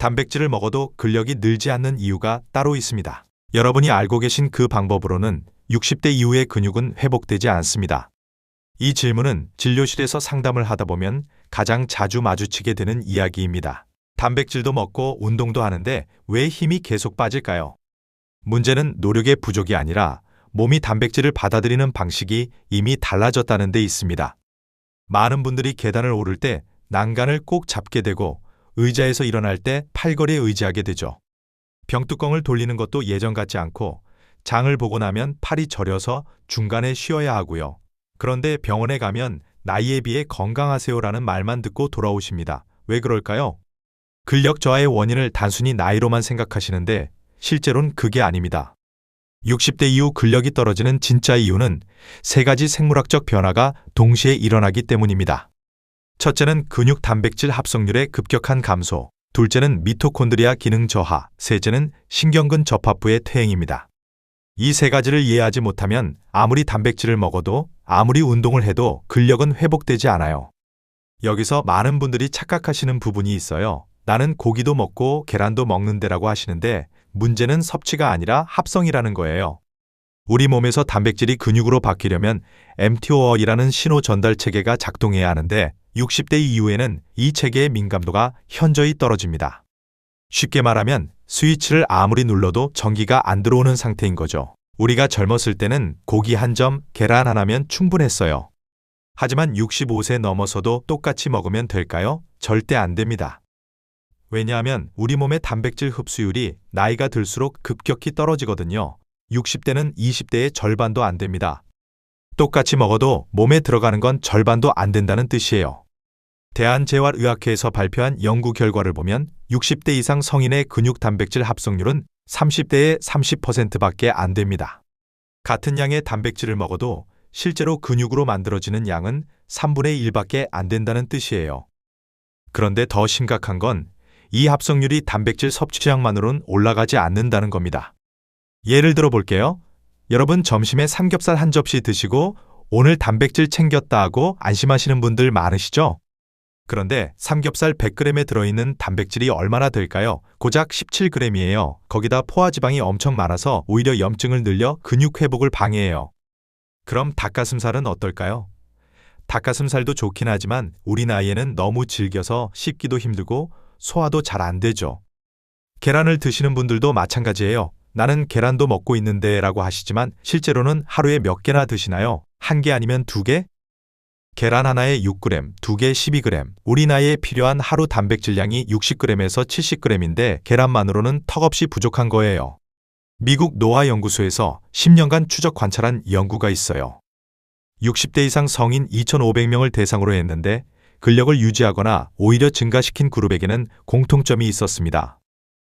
단백질을 먹어도 근력이 늘지 않는 이유가 따로 있습니다. 여러분이 알고 계신 그 방법으로는 60대 이후의 근육은 회복되지 않습니다. 이 질문은 진료실에서 상담을 하다 보면 가장 자주 마주치게 되는 이야기입니다. 단백질도 먹고 운동도 하는데 왜 힘이 계속 빠질까요? 문제는 노력의 부족이 아니라 몸이 단백질을 받아들이는 방식이 이미 달라졌다는 데 있습니다. 많은 분들이 계단을 오를 때 난간을 꼭 잡게 되고 의자에서 일어날 때 팔걸이에 의지하게 되죠. 병뚜껑을 돌리는 것도 예전 같지 않고 장을 보고 나면 팔이 저려서 중간에 쉬어야 하고요. 그런데 병원에 가면 나이에 비해 건강하세요라는 말만 듣고 돌아오십니다. 왜 그럴까요? 근력 저하의 원인을 단순히 나이로만 생각하시는데 실제로는 그게 아닙니다. 60대 이후 근력이 떨어지는 진짜 이유는 3가지 생물학적 변화가 동시에 일어나기 때문입니다. 첫째는 근육 단백질 합성률의 급격한 감소, 둘째는 미토콘드리아 기능 저하, 셋째는 신경근 접합부의 퇴행입니다. 이 3가지를 이해하지 못하면 아무리 단백질을 먹어도 아무리 운동을 해도 근력은 회복되지 않아요. 여기서 많은 분들이 착각하시는 부분이 있어요. 나는 고기도 먹고 계란도 먹는데라고 하시는데 문제는 섭취가 아니라 합성이라는 거예요. 우리 몸에서 단백질이 근육으로 바뀌려면 mTOR이라는 신호 전달 체계가 작동해야 하는데 60대 이후에는 이 체계의 민감도가 현저히 떨어집니다. 쉽게 말하면 스위치를 아무리 눌러도 전기가 안 들어오는 상태인 거죠. 우리가 젊었을 때는 고기 한 점, 계란 하나면 충분했어요. 하지만 65세 넘어서도 똑같이 먹으면 될까요? 절대 안 됩니다. 왜냐하면 우리 몸의 단백질 흡수율이 나이가 들수록 급격히 떨어지거든요. 60대는 20대의 절반도 안 됩니다. 똑같이 먹어도 몸에 들어가는 건 절반도 안 된다는 뜻이에요. 대한재활의학회에서 발표한 연구 결과를 보면 60대 이상 성인의 근육 단백질 합성률은 30대의 30%밖에 안 됩니다. 같은 양의 단백질을 먹어도 실제로 근육으로 만들어지는 양은 3분의 1밖에 안 된다는 뜻이에요. 그런데 더 심각한 건 이 합성률이 단백질 섭취량만으로는 올라가지 않는다는 겁니다. 예를 들어 볼게요. 여러분 점심에 삼겹살 한 접시 드시고 오늘 단백질 챙겼다 하고 안심하시는 분들 많으시죠? 그런데 삼겹살 100g에 들어있는 단백질이 얼마나 될까요? 고작 17g이에요. 거기다 포화지방이 엄청 많아서 오히려 염증을 늘려 근육 회복을 방해해요. 그럼 닭가슴살은 어떨까요? 닭가슴살도 좋긴 하지만 우리 나이에는 너무 질겨서 씹기도 힘들고 소화도 잘 안 되죠. 계란을 드시는 분들도 마찬가지예요. 나는 계란도 먹고 있는데 라고 하시지만 실제로는 하루에 몇 개나 드시나요? 1개 아니면 2개? 계란 하나에 6g, 2개 12g. 우리 나이에 필요한 하루 단백질량이 60g에서 70g인데 계란만으로는 턱없이 부족한 거예요. 미국 노화연구소에서 10년간 추적 관찰한 연구가 있어요. 60대 이상 성인 2,500명을 대상으로 했는데 근력을 유지하거나 오히려 증가시킨 그룹에게는 공통점이 있었습니다.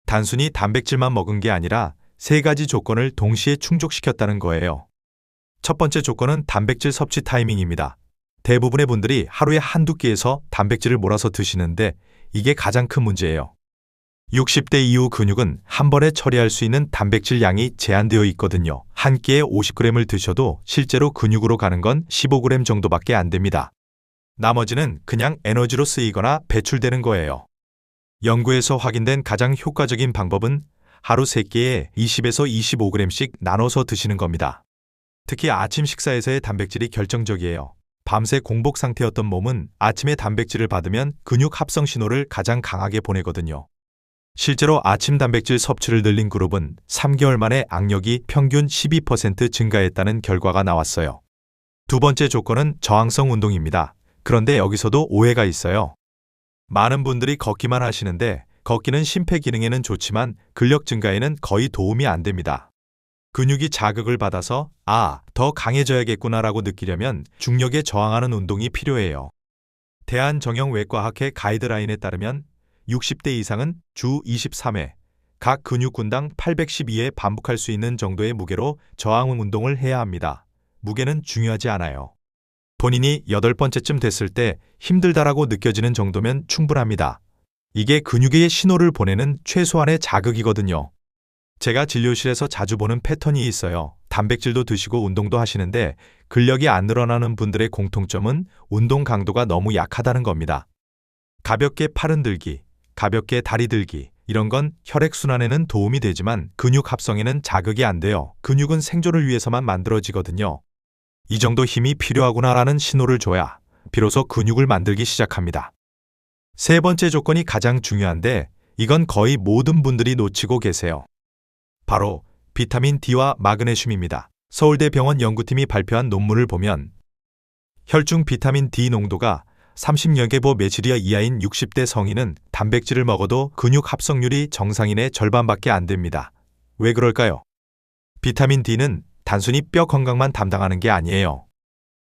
단순히 단백질만 먹은 게 아니라 3가지 조건을 동시에 충족시켰다는 거예요. 첫 번째 조건은 단백질 섭취 타이밍입니다. 대부분의 분들이 하루에 한두 끼에서 단백질을 몰아서 드시는데 이게 가장 큰 문제예요. 60대 이후 근육은 한 번에 처리할 수 있는 단백질 양이 제한되어 있거든요. 한 끼에 50g을 드셔도 실제로 근육으로 가는 건 15g 정도밖에 안 됩니다. 나머지는 그냥 에너지로 쓰이거나 배출되는 거예요. 연구에서 확인된 가장 효과적인 방법은 하루 3끼에 20에서 25g씩 나눠서 드시는 겁니다. 특히 아침 식사에서의 단백질이 결정적이에요. 밤새 공복 상태였던 몸은 아침에 단백질을 받으면 근육 합성 신호를 가장 강하게 보내거든요. 실제로 아침 단백질 섭취를 늘린 그룹은 3개월 만에 악력이 평균 12% 증가했다는 결과가 나왔어요. 두 번째 조건은 저항성 운동입니다. 그런데 여기서도 오해가 있어요. 많은 분들이 걷기만 하시는데 걷기는 심폐기능에는 좋지만 근력 증가에는 거의 도움이 안 됩니다. 근육이 자극을 받아서 더 강해져야겠구나라고 느끼려면 중력에 저항하는 운동이 필요해요. 대한정형외과학회 가이드라인에 따르면 60대 이상은 주 23회, 각 근육군당 812회 반복할 수 있는 정도의 무게로 저항 운동을 해야 합니다. 무게는 중요하지 않아요. 본인이 8번째쯤 됐을 때 힘들다라고 느껴지는 정도면 충분합니다. 이게 근육에 신호를 보내는 최소한의 자극이거든요. 제가 진료실에서 자주 보는 패턴이 있어요. 단백질도 드시고 운동도 하시는데 근력이 안 늘어나는 분들의 공통점은 운동 강도가 너무 약하다는 겁니다. 가볍게 팔은 들기, 가볍게 다리 들기, 이런 건 혈액순환에는 도움이 되지만 근육 합성에는 자극이 안 돼요. 근육은 생존을 위해서만 만들어지거든요. 이 정도 힘이 필요하구나라는 신호를 줘야 비로소 근육을 만들기 시작합니다. 세 번째 조건이 가장 중요한데 이건 거의 모든 분들이 놓치고 계세요. 바로 비타민 D와 마그네슘입니다. 서울대병원 연구팀이 발표한 논문을 보면 혈중 비타민 D 농도가 30여개보 메시리어 이하인 60대 성인은 단백질을 먹어도 근육 합성률이 정상인의 절반밖에 안 됩니다. 왜 그럴까요? 비타민 D는 단순히 뼈 건강만 담당하는 게 아니에요.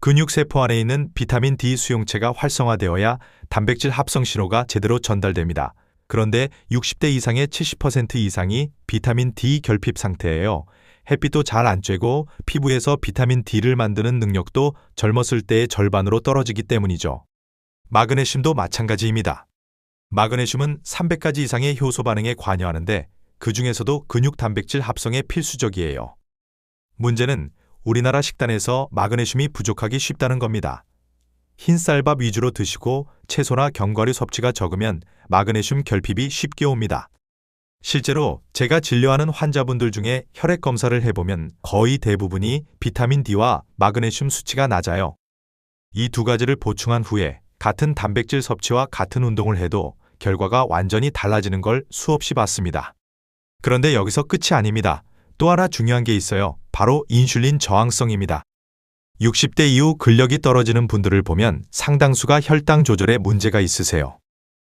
근육세포 안에 있는 비타민 D 수용체가 활성화되어야 단백질 합성 신호가 제대로 전달됩니다. 그런데 60대 이상의 70% 이상이 비타민 D 결핍 상태예요. 햇빛도 잘 안 쬐고 피부에서 비타민 D를 만드는 능력도 젊었을 때의 절반으로 떨어지기 때문이죠. 마그네슘도 마찬가지입니다. 마그네슘은 300가지 이상의 효소 반응에 관여하는데 그 중에서도 근육 단백질 합성에 필수적이에요. 문제는 우리나라 식단에서 마그네슘이 부족하기 쉽다는 겁니다. 흰쌀밥 위주로 드시고 채소나 견과류 섭취가 적으면 마그네슘 결핍이 쉽게 옵니다. 실제로 제가 진료하는 환자분들 중에 혈액 검사를 해보면 거의 대부분이 비타민 D와 마그네슘 수치가 낮아요. 이 두 가지를 보충한 후에 같은 단백질 섭취와 같은 운동을 해도 결과가 완전히 달라지는 걸 수없이 봤습니다. 그런데 여기서 끝이 아닙니다. 또 하나 중요한 게 있어요. 바로 인슐린 저항성입니다. 60대 이후 근력이 떨어지는 분들을 보면 상당수가 혈당 조절에 문제가 있으세요.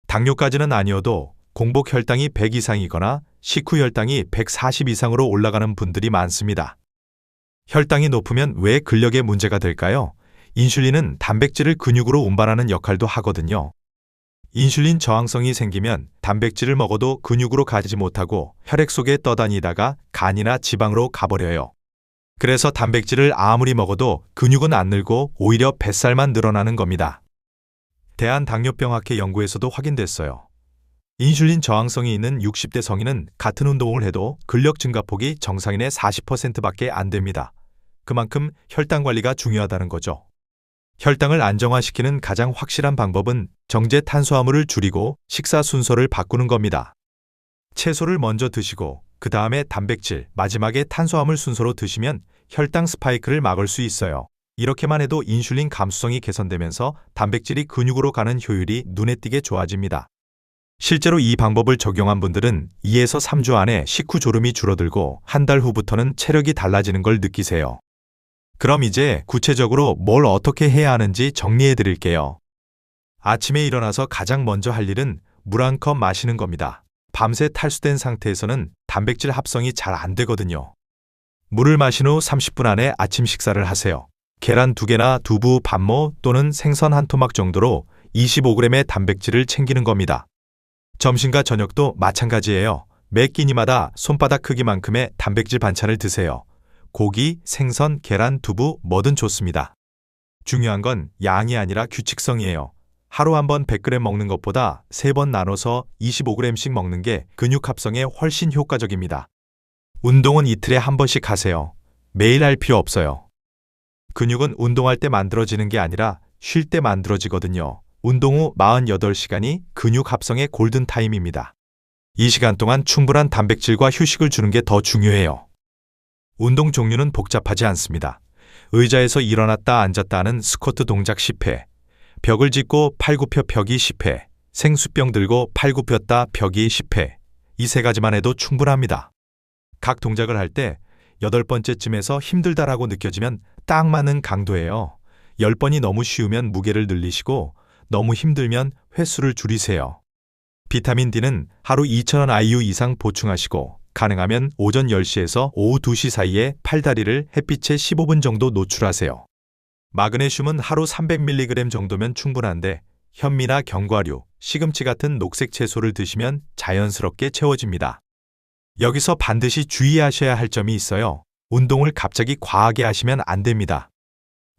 당뇨까지는 아니어도 공복 혈당이 100 이상이거나 식후 혈당이 140 이상으로 올라가는 분들이 많습니다. 혈당이 높으면 왜 근력에 문제가 될까요? 인슐린은 단백질을 근육으로 운반하는 역할도 하거든요. 인슐린 저항성이 생기면 단백질을 먹어도 근육으로 가지 못하고 혈액 속에 떠다니다가 간이나 지방으로 가버려요. 그래서 단백질을 아무리 먹어도 근육은 안 늘고 오히려 뱃살만 늘어나는 겁니다. 대한당뇨병학회 연구에서도 확인됐어요. 인슐린 저항성이 있는 60대 성인은 같은 운동을 해도 근력 증가폭이 정상인의 40%밖에 안 됩니다. 그만큼 혈당 관리가 중요하다는 거죠. 혈당을 안정화시키는 가장 확실한 방법은 정제 탄수화물을 줄이고 식사 순서를 바꾸는 겁니다. 채소를 먼저 드시고 그 다음에 단백질, 마지막에 탄수화물 순서로 드시면 혈당 스파이크를 막을 수 있어요. 이렇게만 해도 인슐린 감수성이 개선되면서 단백질이 근육으로 가는 효율이 눈에 띄게 좋아집니다. 실제로 이 방법을 적용한 분들은 2에서 3주 안에 식후 졸음이 줄어들고 한 달 후부터는 체력이 달라지는 걸 느끼세요. 그럼 이제 구체적으로 뭘 어떻게 해야 하는지 정리해 드릴게요. 아침에 일어나서 가장 먼저 할 일은 물 한 컵 마시는 겁니다. 밤새 탈수된 상태에서는 단백질 합성이 잘 안 되거든요. 물을 마신 후 30분 안에 아침 식사를 하세요. 계란 2개나 두부, 반모 또는 생선 한 토막 정도로 25g의 단백질을 챙기는 겁니다. 점심과 저녁도 마찬가지예요. 매 끼니마다 손바닥 크기만큼의 단백질 반찬을 드세요. 고기, 생선, 계란, 두부 뭐든 좋습니다. 중요한 건 양이 아니라 규칙성이에요. 하루 한 번 100g 먹는 것보다 3번 나눠서 25g씩 먹는 게 근육 합성에 훨씬 효과적입니다. 운동은 이틀에 한 번씩 하세요. 매일 할 필요 없어요. 근육은 운동할 때 만들어지는 게 아니라 쉴 때 만들어지거든요. 운동 후 48시간이 근육 합성의 골든타임입니다. 이 시간 동안 충분한 단백질과 휴식을 주는 게 더 중요해요. 운동 종류는 복잡하지 않습니다. 의자에서 일어났다 앉았다 하는 스쿼트 동작 10회, 벽을 짚고 팔굽혀 펴기 10회, 생수병 들고 팔굽혔다 펴기 10회, 이 세 가지만 해도 충분합니다. 각 동작을 할 때 8번째쯤에서 힘들다라고 느껴지면 딱 맞는 강도예요. 10번이 너무 쉬우면 무게를 늘리시고 너무 힘들면 횟수를 줄이세요. 비타민 D는 하루 2000원 IU 이상 보충하시고 가능하면 오전 10시에서 오후 2시 사이에 팔다리를 햇빛에 15분 정도 노출하세요. 마그네슘은 하루 300mg 정도면 충분한데 현미나 견과류, 시금치 같은 녹색 채소를 드시면 자연스럽게 채워집니다. 여기서 반드시 주의하셔야 할 점이 있어요. 운동을 갑자기 과하게 하시면 안 됩니다.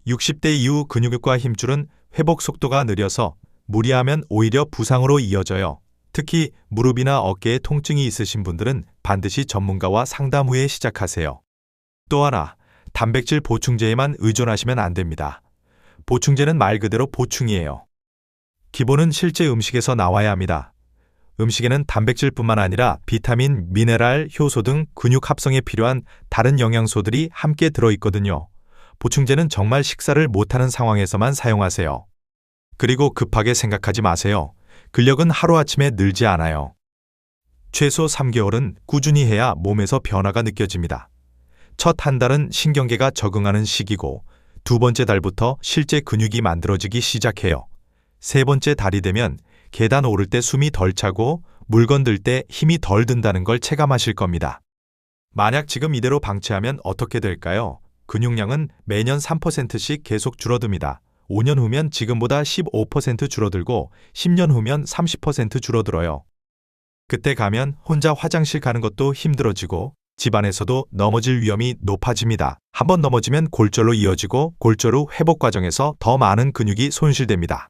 60대 이후 근육과 힘줄은 회복 속도가 느려서 무리하면 오히려 부상으로 이어져요. 특히 무릎이나 어깨에 통증이 있으신 분들은 반드시 전문가와 상담 후에 시작하세요. 또 하나, 단백질 보충제에만 의존하시면 안 됩니다. 보충제는 말 그대로 보충이에요. 기본은 실제 음식에서 나와야 합니다. 음식에는 단백질뿐만 아니라 비타민, 미네랄, 효소 등 근육 합성에 필요한 다른 영양소들이 함께 들어있거든요. 보충제는 정말 식사를 못하는 상황에서만 사용하세요. 그리고 급하게 생각하지 마세요. 근력은 하루아침에 늘지 않아요. 최소 3개월은 꾸준히 해야 몸에서 변화가 느껴집니다. 첫 한 달은 신경계가 적응하는 시기고, 두 번째 달부터 실제 근육이 만들어지기 시작해요. 세 번째 달이 되면 계단 오를 때 숨이 덜 차고 물건 들 때 힘이 덜 든다는 걸 체감하실 겁니다. 만약 지금 이대로 방치하면 어떻게 될까요? 근육량은 매년 3%씩 계속 줄어듭니다. 5년 후면 지금보다 15% 줄어들고 10년 후면 30% 줄어들어요. 그때 가면 혼자 화장실 가는 것도 힘들어지고 집안에서도 넘어질 위험이 높아집니다. 한번 넘어지면 골절로 이어지고 골절 후 회복 과정에서 더 많은 근육이 손실됩니다.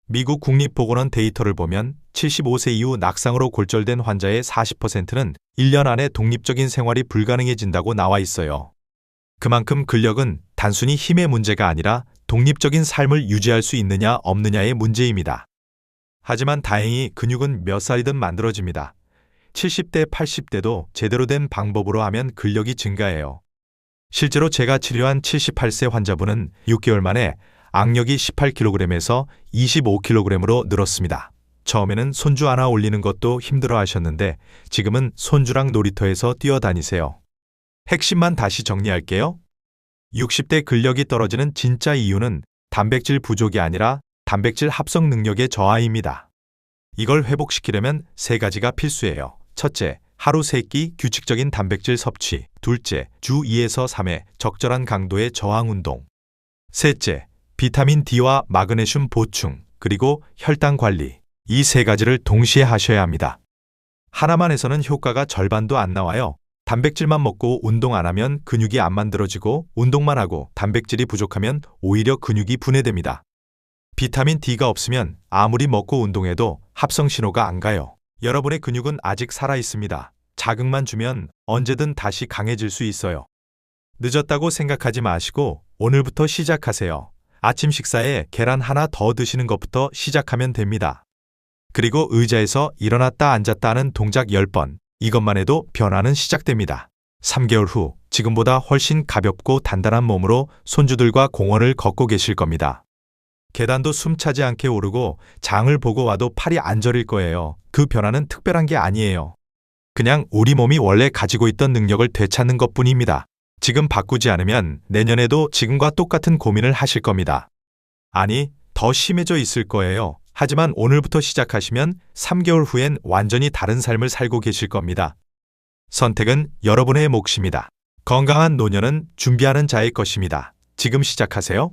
미국 국립보건원 데이터를 보면 75세 이후 낙상으로 골절된 환자의 40%는 1년 안에 독립적인 생활이 불가능해진다고 나와 있어요. 그만큼 근력은 단순히 힘의 문제가 아니라 독립적인 삶을 유지할 수 있느냐 없느냐의 문제입니다. 하지만 다행히 근육은 몇 살이든 만들어집니다. 70대, 80대도 제대로 된 방법으로 하면 근력이 증가해요. 실제로 제가 치료한 78세 환자분은 6개월 만에 악력이 18kg에서 25kg으로 늘었습니다. 처음에는 손주 하나 올리는 것도 힘들어 하셨는데 지금은 손주랑 놀이터에서 뛰어다니세요. 핵심만 다시 정리할게요. 60대 근력이 떨어지는 진짜 이유는 단백질 부족이 아니라 단백질 합성 능력의 저하입니다. 이걸 회복시키려면 세 가지가 필수예요. 첫째, 하루 3끼 규칙적인 단백질 섭취. 둘째, 주 2에서 3회 적절한 강도의 저항 운동. 셋째, 비타민 D와 마그네슘 보충, 그리고 혈당 관리. 이 세 가지를 동시에 하셔야 합니다. 하나만 해서는 효과가 절반도 안 나와요. 단백질만 먹고 운동 안 하면 근육이 안 만들어지고 운동만 하고 단백질이 부족하면 오히려 근육이 분해됩니다. 비타민 D가 없으면 아무리 먹고 운동해도 합성 신호가 안 가요. 여러분의 근육은 아직 살아 있습니다. 자극만 주면 언제든 다시 강해질 수 있어요. 늦었다고 생각하지 마시고 오늘부터 시작하세요. 아침 식사에 계란 하나 더 드시는 것부터 시작하면 됩니다. 그리고 의자에서 일어났다 앉았다 하는 동작 10번. 이것만 해도 변화는 시작됩니다. 3개월 후 지금보다 훨씬 가볍고 단단한 몸으로 손주들과 공원을 걷고 계실 겁니다. 계단도 숨차지 않게 오르고 장을 보고 와도 팔이 안 저릴 거예요. 그 변화는 특별한 게 아니에요. 그냥 우리 몸이 원래 가지고 있던 능력을 되찾는 것뿐입니다. 지금 바꾸지 않으면 내년에도 지금과 똑같은 고민을 하실 겁니다. 아니, 더 심해져 있을 거예요. 하지만 오늘부터 시작하시면 3개월 후엔 완전히 다른 삶을 살고 계실 겁니다. 선택은 여러분의 몫입니다. 건강한 노년은 준비하는 자의 것입니다. 지금 시작하세요.